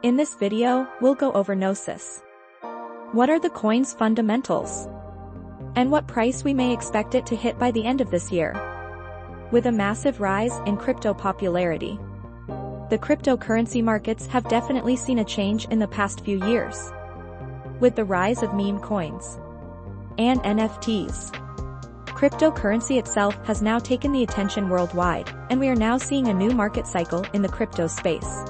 In this video, we'll go over GNOSIS. What are the coin's fundamentals? And what price we may expect it to hit by the end of this year. With a massive rise in crypto popularity, the cryptocurrency markets have definitely seen a change in the past few years. With the rise of meme coins and NFTs, cryptocurrency itself has now taken the attention worldwide, and we are now seeing a new market cycle in the crypto space.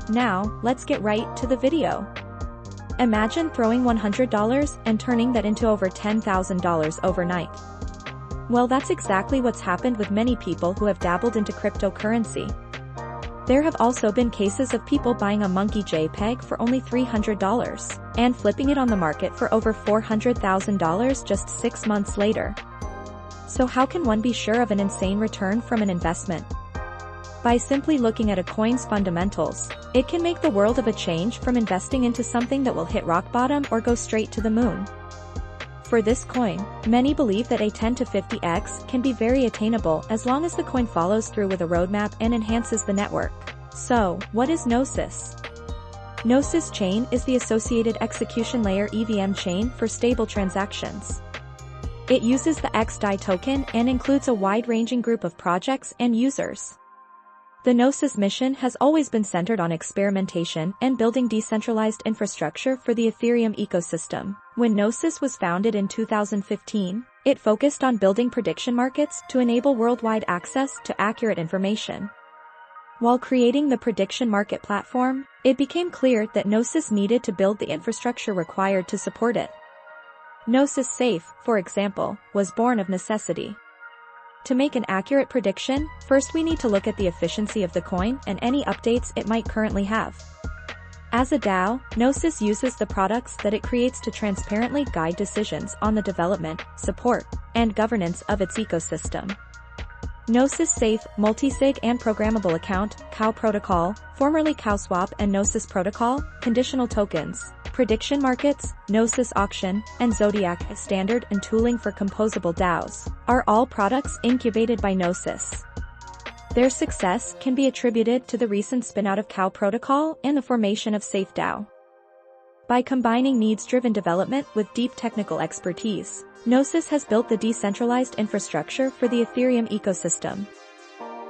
Now, let's get right to the video. Imagine throwing $100 and turning that into over $10,000 overnight. Well, that's exactly what's happened with many people who have dabbled into cryptocurrency. There have also been cases of people buying a monkey JPEG for only $300 and flipping it on the market for over $400,000 just 6 months later. So how can one be sure of an insane return from an investment? By simply looking at a coin's fundamentals, it can make the world of a change from investing into something that will hit rock bottom or go straight to the moon. For this coin, many believe that a 10 to 50x can be very attainable as long as the coin follows through with a roadmap and enhances the network. So, what is GNOSIS? GNOSIS chain is the associated execution layer EVM chain for stable transactions. It uses the XDAI token and includes a wide-ranging group of projects and users. The GNOSIS mission has always been centered on experimentation and building decentralized infrastructure for the Ethereum ecosystem. When GNOSIS was founded in 2015, it focused on building prediction markets to enable worldwide access to accurate information. While creating the prediction market platform, it became clear that GNOSIS needed to build the infrastructure required to support it. GNOSIS Safe, for example, was born of necessity. To make an accurate prediction, first we need to look at the efficiency of the coin and any updates it might currently have. As a DAO, GNOSIS uses the products that it creates to transparently guide decisions on the development, support, and governance of its ecosystem. GNOSIS Safe, Multisig and Programmable Account, COW Protocol, formerly CowSwap and GNOSIS Protocol, Conditional Tokens, Prediction Markets, GNOSIS Auction, and Zodiac Standard and tooling for composable DAOs, are all products incubated by GNOSIS. Their success can be attributed to the recent spin-out of COW Protocol and the formation of SafeDAO. By combining needs-driven development with deep technical expertise, GNOSIS has built the decentralized infrastructure for the Ethereum ecosystem.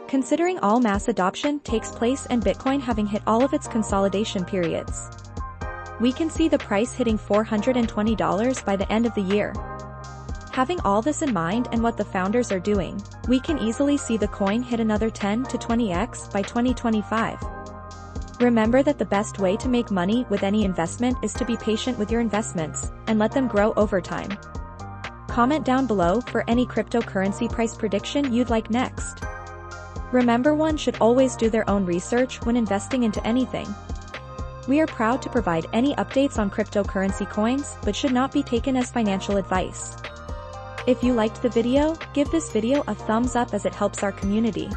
Considering all mass adoption takes place and Bitcoin having hit all of its consolidation periods, we can see the price hitting $420 by the end of the year. Having all this in mind and what the founders are doing, we can easily see the coin hit another 10 to 20x by 2025. Remember that the best way to make money with any investment is to be patient with your investments and let them grow over time. Comment down below for any cryptocurrency price prediction you'd like next. Remember, one should always do their own research when investing into anything. We are proud to provide any updates on cryptocurrency coins, but should not be taken as financial advice. If you liked the video, give this video a thumbs up as it helps our community.